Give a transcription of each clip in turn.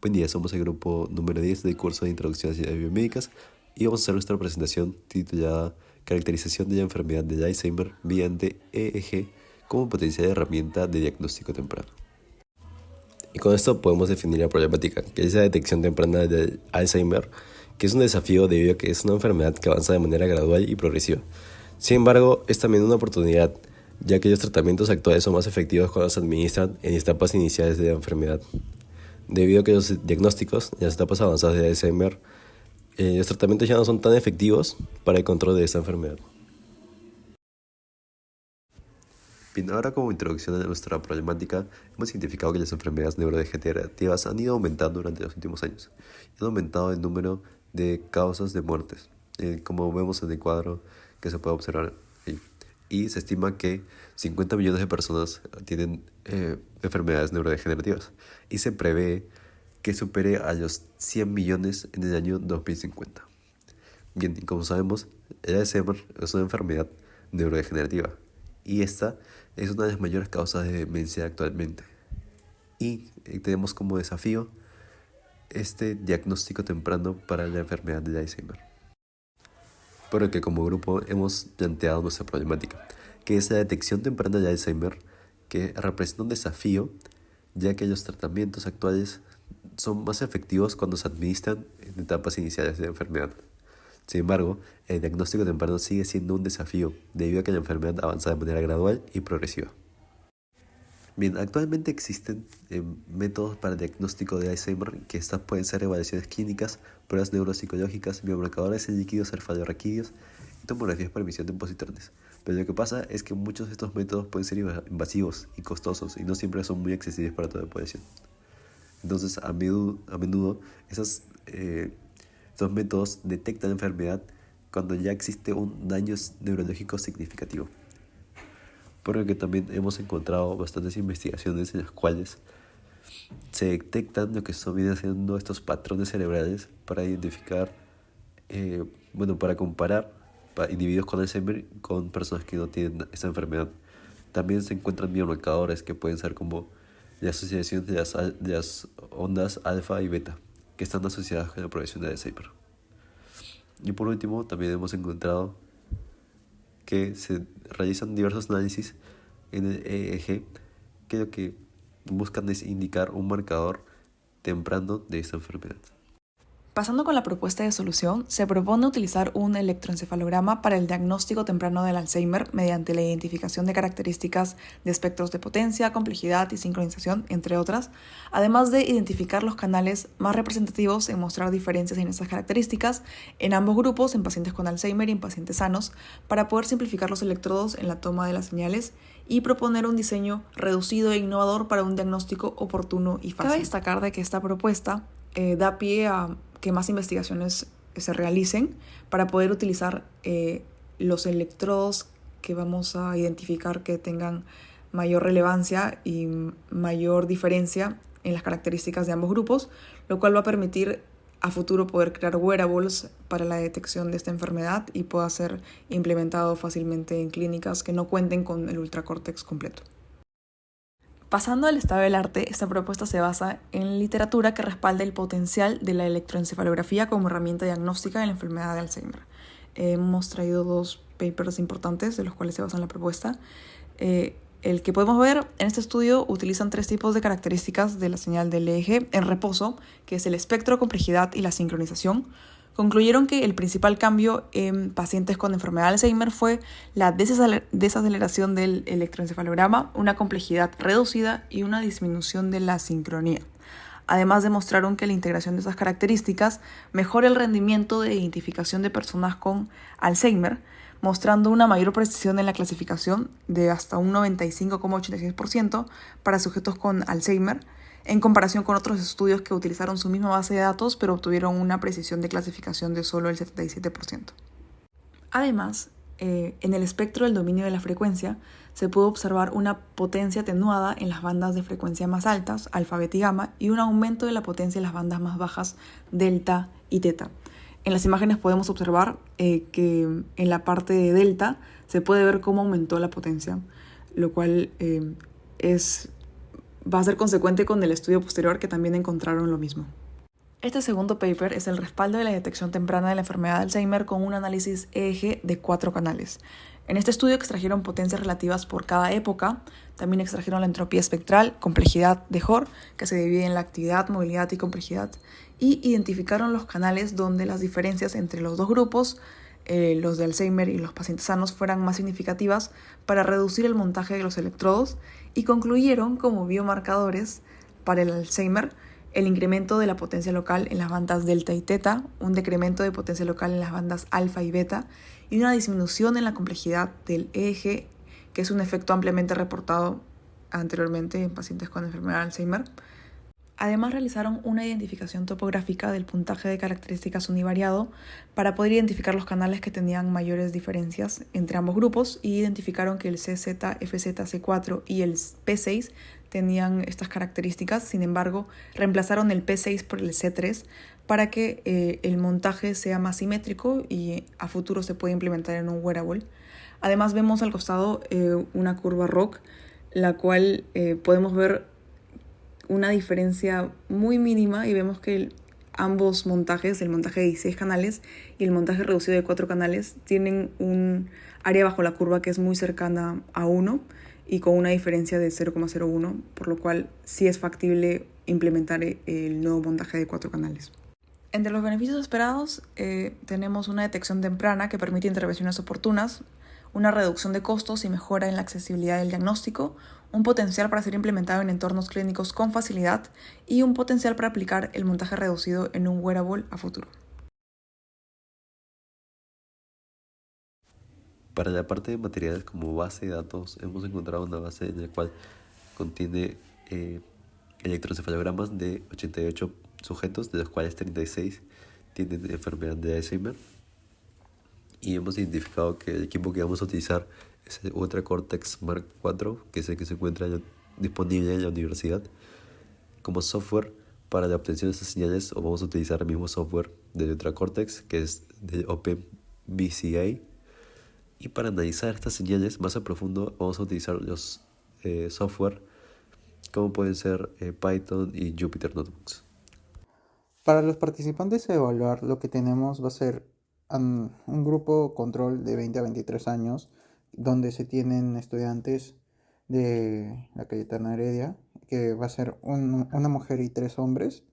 Buen día, somos el grupo número 10 del curso de Introducción a Ciencias Biomédicas y vamos a hacer nuestra presentación titulada Caracterización de la enfermedad de Alzheimer mediante EEG como potencial herramienta de diagnóstico temprano. Y con esto podemos definir la problemática, que es la detección temprana del Alzheimer, que es un desafío debido a que es una enfermedad que avanza de manera gradual y progresiva. Sin embargo, es también una oportunidad, ya que los tratamientos actuales son más efectivos cuando se administran en etapas iniciales de la enfermedad. Debido a que los diagnósticos en las etapas avanzadas de Alzheimer, los tratamientos ya no son tan efectivos para el control de esta enfermedad. Bien, ahora como introducción a nuestra problemática, hemos identificado que las enfermedades neurodegenerativas han ido aumentando durante los últimos años. Han aumentado el número de causas de muertes, como vemos en el cuadro que se puede observar ahí. Y se estima que 50 millones de personas tienen enfermedades neurodegenerativas y se prevé que supere a los 100 millones en el año 2050. Bien, y como sabemos, el Alzheimer es una enfermedad neurodegenerativa y esta es una de las mayores causas de demencia actualmente. Y tenemos como desafío este diagnóstico temprano para la enfermedad de Alzheimer. Por lo que como grupo hemos planteado nuestra problemática, que es la detección temprana de Alzheimer, que representa un desafío, ya que los tratamientos actuales son más efectivos cuando se administran en etapas iniciales de la enfermedad. Sin embargo, el diagnóstico temprano sigue siendo un desafío, debido a que la enfermedad avanza de manera gradual y progresiva. Bien, actualmente existen métodos para el diagnóstico de Alzheimer, que estas pueden ser evaluaciones clínicas, pruebas neuropsicológicas, biomarcadores en líquidos cefalorraquídeos y tomografías por emisión de positrones. Pero lo que pasa es que muchos de estos métodos pueden ser invasivos y costosos y no siempre son muy accesibles para toda la población. Entonces, a menudo estos métodos detectan la enfermedad cuando ya existe un daño neurológico significativo. Por lo que también hemos encontrado bastantes investigaciones en las cuales se detectan lo que vienen haciendo estos patrones cerebrales para identificar, para comparar individuos con Alzheimer con personas que no tienen esta enfermedad. También se encuentran biomarcadores que pueden ser como la asociación de las ondas alfa y beta, que están asociadas con la progresión de Alzheimer. Y por último, también hemos encontrado que se realizan diversos análisis en el EEG que lo que buscan es indicar un marcador temprano de esta enfermedad. Pasando con la propuesta de solución, se propone utilizar un electroencefalograma para el diagnóstico temprano del Alzheimer mediante la identificación de características de espectros de potencia, complejidad y sincronización, entre otras, además de identificar los canales más representativos en mostrar diferencias en esas características en ambos grupos, en pacientes con Alzheimer y en pacientes sanos, para poder simplificar los electrodos en la toma de las señales y proponer un diseño reducido e innovador para un diagnóstico oportuno y fácil. Cabe destacar de que esta propuesta da pie a que más investigaciones se realicen para poder utilizar los electrodos que vamos a identificar que tengan mayor relevancia y mayor diferencia en las características de ambos grupos, lo cual va a permitir a futuro poder crear wearables para la detección de esta enfermedad y pueda ser implementado fácilmente en clínicas que no cuenten con el ultracórtex completo. Pasando al estado del arte, esta propuesta se basa en literatura que respalda el potencial de la electroencefalografía como herramienta diagnóstica de la enfermedad de Alzheimer. Hemos traído dos papers importantes de los cuales se basa la propuesta. El que podemos ver en este estudio utilizan tres tipos de características de la señal del EEG en reposo, que es el espectro, complejidad y la sincronización. Concluyeron que el principal cambio en pacientes con enfermedad de Alzheimer fue la desaceleración del electroencefalograma, una complejidad reducida y una disminución de la sincronía. Además, demostraron que la integración de esas características mejora el rendimiento de identificación de personas con Alzheimer, mostrando una mayor precisión en la clasificación de hasta un 95,86% para sujetos con Alzheimer, en comparación con otros estudios que utilizaron su misma base de datos pero obtuvieron una precisión de clasificación de solo el 77%. Además, en el espectro del dominio de la frecuencia se pudo observar una potencia atenuada en las bandas de frecuencia más altas, alfa, beta y gamma, y un aumento de la potencia en las bandas más bajas, delta y teta. En las imágenes podemos observar que en la parte de delta se puede ver cómo aumentó la potencia, lo cual es va a ser consecuente con el estudio posterior que también encontraron lo mismo. Este segundo paper es el respaldo de la detección temprana de la enfermedad de Alzheimer con un análisis EEG de 4 canales. En este estudio extrajeron potencias relativas por cada época, también extrajeron la entropía espectral, complejidad de Hoare, que se divide en la actividad, movilidad y complejidad, y identificaron los canales donde las diferencias entre los dos grupos, los de Alzheimer y los pacientes sanos, fueran más significativas para reducir el montaje de los electrodos, y concluyeron como biomarcadores para el Alzheimer el incremento de la potencia local en las bandas delta y teta, un decremento de potencia local en las bandas alfa y beta y una disminución en la complejidad del EEG, que es un efecto ampliamente reportado anteriormente en pacientes con enfermedad de Alzheimer. Además, realizaron una identificación topográfica del puntaje de características univariado para poder identificar los canales que tenían mayores diferencias entre ambos grupos y identificaron que el CZ, FZ, C4 y el P6 tenían estas características. Sin embargo, reemplazaron el P6 por el C3 para que el montaje sea más simétrico y a futuro se pueda implementar en un wearable. Además, vemos al costado una curva ROC, la cual podemos ver una diferencia muy mínima y vemos que ambos montajes, el montaje de 16 canales y el montaje reducido de 4 canales, tienen un área bajo la curva que es muy cercana a 1 y con una diferencia de 0,01, por lo cual sí es factible implementar el nuevo montaje de 4 canales. Entre los beneficios esperados tenemos una detección temprana que permite intervenciones oportunas, una reducción de costos y mejora en la accesibilidad del diagnóstico, un potencial para ser implementado en entornos clínicos con facilidad y un potencial para aplicar el montaje reducido en un wearable a futuro. Para la parte de materiales como base de datos, hemos encontrado una base en la cual contiene electroencefalogramas de 88 sujetos, de los cuales 36 tienen enfermedad de Alzheimer. Y hemos identificado que el equipo que vamos a utilizar es el Ultra Cortex Mark IV, que es el que se encuentra disponible en la universidad. Como software para la obtención de estas señales, o vamos a utilizar el mismo software del Ultra Cortex, que es del OpenBCA. Y para analizar estas señales más a profundo, vamos a utilizar los software como pueden ser Python y Jupyter Notebooks. Para los participantes a evaluar, lo que tenemos va a ser un grupo control de 20 a 23 años, donde se tienen estudiantes de la Cayetana Heredia, que va a ser una mujer y 3 hombres,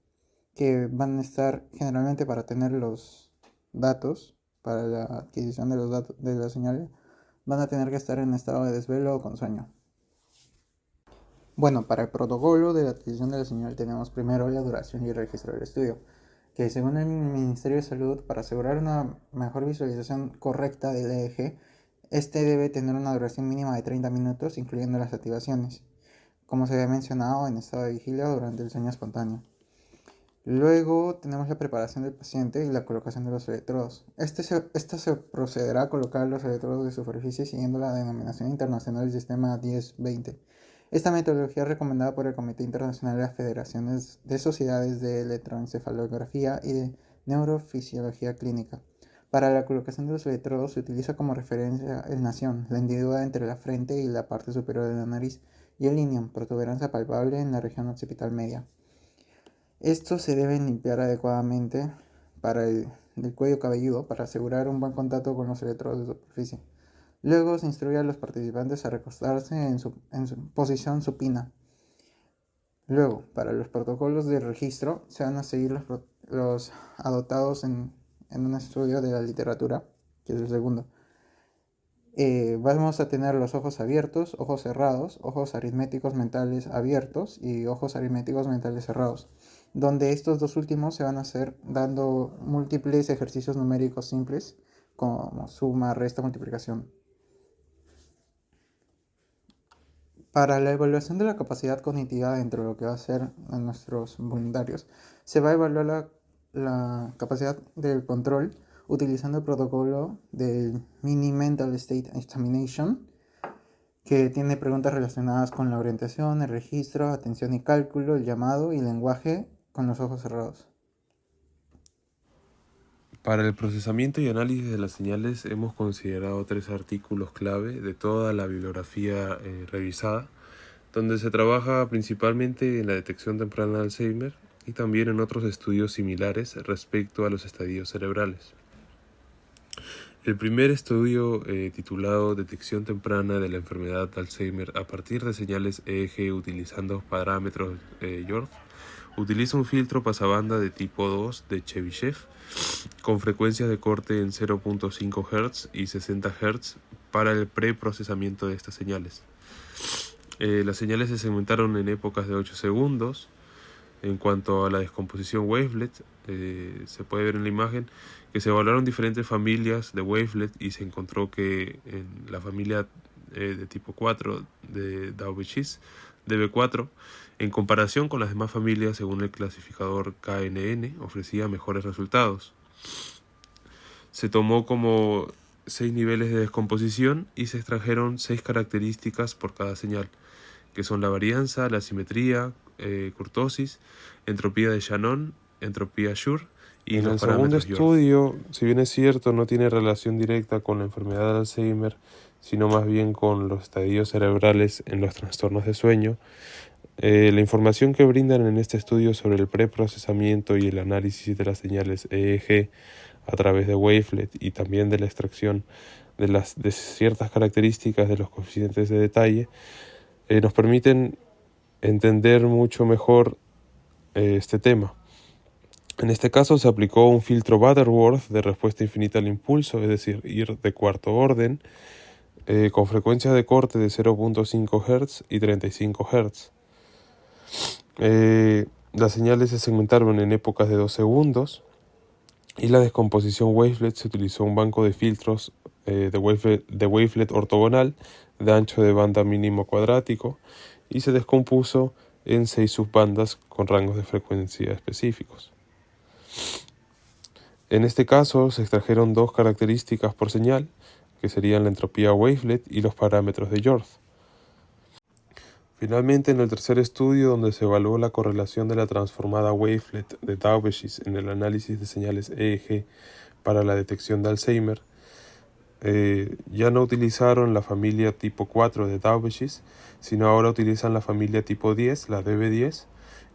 que van a estar generalmente para tener los datos, para la adquisición de los datos de la señal, van a tener que estar en estado de desvelo o con sueño. Bueno, para el protocolo de la adquisición de la señal tenemos primero la duración y el registro del estudio, que según el Ministerio de Salud, para asegurar una mejor visualización correcta del EEG, este debe tener una duración mínima de 30 minutos, incluyendo las activaciones, como se había mencionado en estado de vigilia durante el sueño espontáneo. Luego tenemos la preparación del paciente y la colocación de los electrodos. Esta se procederá a colocar los electrodos de superficie siguiendo la denominación internacional del sistema 10-20. Esta metodología es recomendada por el Comité Internacional de las Federaciones de Sociedades de Electroencefalografía y de Neurofisiología Clínica. Para la colocación de los electrodos se utiliza como referencia el nación, la hendidura entre la frente y la parte superior de la nariz, y el ilium, protuberancia palpable en la región occipital media. Estos se deben limpiar adecuadamente para el cuello cabelludo para asegurar un buen contacto con los electrodos de superficie. Luego se instruye a los participantes a recostarse en su posición supina. Luego, para los protocolos de registro, se van a seguir los adoptados en un estudio de la literatura, que es el segundo. Vamos a tener los ojos abiertos, ojos cerrados, ojos aritméticos mentales abiertos y ojos aritméticos mentales cerrados, donde estos dos últimos se van a hacer dando múltiples ejercicios numéricos simples, como suma, resta, multiplicación. Para la evaluación de la capacidad cognitiva dentro de lo que va a ser a nuestros voluntarios, se va a evaluar la capacidad del control utilizando el protocolo del Mini Mental State Examination, que tiene preguntas relacionadas con la orientación, el registro, atención y cálculo, el llamado y lenguaje con los ojos cerrados. Para el procesamiento y análisis de las señales hemos considerado 3 artículos clave de toda la bibliografía revisada, donde se trabaja principalmente en la detección temprana de Alzheimer y también en otros estudios similares respecto a los estadios cerebrales. El primer estudio, titulado Detección temprana de la enfermedad de Alzheimer a partir de señales EEG utilizando parámetros York, utiliza un filtro pasabanda de tipo 2 de Chebyshev con frecuencias de corte en 0.5 Hz y 60 Hz para el preprocesamiento de estas señales. Las señales se segmentaron en épocas de 8 segundos. En cuanto a la descomposición wavelet, se puede ver en la imagen que se evaluaron diferentes familias de wavelet y se encontró que en la familia de tipo 4 de Daubechies DB4, en comparación con las demás familias según el clasificador KNN, ofrecía mejores resultados. Se tomó como 6 niveles de descomposición y se extrajeron 6 características por cada señal, que son la varianza, la simetría, curtosis, entropía de Shannon, entropía Schur y En el los segundo parámetros York. estudio, si bien es cierto, no tiene relación directa con la enfermedad de Alzheimer, sino más bien con los estadios cerebrales en los trastornos de sueño. La información que brindan en este estudio sobre el preprocesamiento y el análisis de las señales EEG a través de wavelet y también de la extracción de ciertas características de los coeficientes de detalle nos permiten entender mucho mejor este tema. En este caso se aplicó un filtro Butterworth de respuesta infinita al impulso, es decir, ir de cuarto orden, con frecuencias de corte de 0.5 Hz y 35 Hz. Las señales se segmentaron en épocas de 2 segundos y la descomposición wavelet se utilizó un banco de filtros de wavelet ortogonal de ancho de banda mínimo cuadrático y se descompuso en 6 subbandas con rangos de frecuencia específicos. En este caso se extrajeron 2 características por señal, que serían la entropía wavelet y los parámetros de York. Finalmente, en el tercer estudio, donde se evaluó la correlación de la transformada wavelet de Daubechies en el análisis de señales EEG para la detección de Alzheimer, ya no utilizaron la familia tipo 4 de Daubechies, sino ahora utilizan la familia tipo 10, la DB10,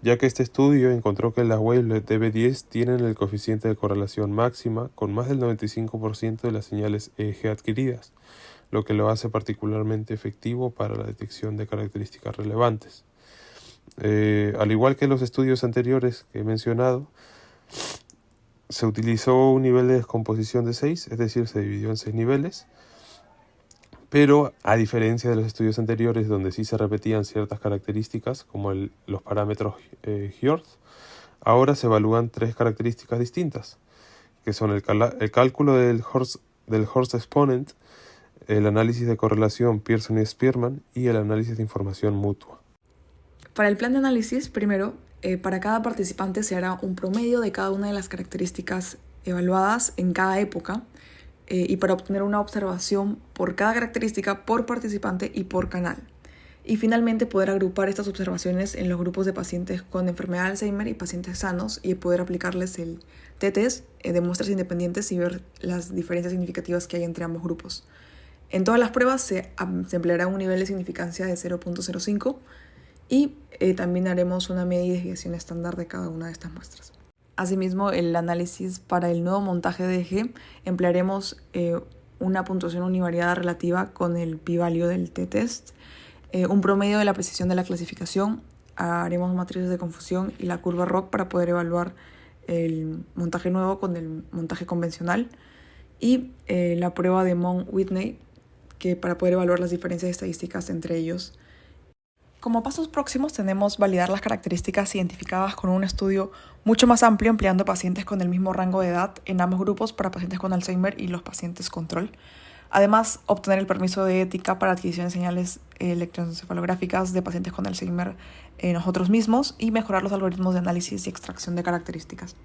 ya que este estudio encontró que las wavelet DB10 tienen el coeficiente de correlación máxima con más del 95% de las señales EEG adquiridas, lo que lo hace particularmente efectivo para la detección de características relevantes. Al igual que los estudios anteriores que he mencionado, se utilizó un nivel de descomposición de 6, es decir, se dividió en 6 niveles, pero a diferencia de los estudios anteriores donde sí se repetían ciertas características como los parámetros Hjort, ahora se evalúan 3 características distintas, que son el cálculo del Horst exponent, el análisis de correlación Pearson y Spearman y el análisis de información mutua. Para el plan de análisis, primero, para cada participante se hará un promedio de cada una de las características evaluadas en cada época y para obtener una observación por cada característica, por participante y por canal. Y finalmente poder agrupar estas observaciones en los grupos de pacientes con enfermedad de Alzheimer y pacientes sanos y poder aplicarles el t-test de muestras independientes y ver las diferencias significativas que hay entre ambos grupos. En todas las pruebas se empleará un nivel de significancia de 0.05 y también haremos una media y desviación estándar de cada una de estas muestras. Asimismo, el análisis para el nuevo montaje de EEG emplearemos una puntuación univariada relativa con el p-value del t-test, un promedio de la precisión de la clasificación, haremos matrices de confusión y la curva ROC para poder evaluar el montaje nuevo con el montaje convencional y la prueba de Monk-Whitney, que para poder evaluar las diferencias estadísticas entre ellos. Como pasos próximos tenemos validar las características identificadas con un estudio mucho más amplio empleando pacientes con el mismo rango de edad en ambos grupos para pacientes con Alzheimer y los pacientes control. Además, obtener el permiso de ética para adquisición de señales electroencefalográficas de pacientes con Alzheimer nosotros mismos y mejorar los algoritmos de análisis y extracción de características.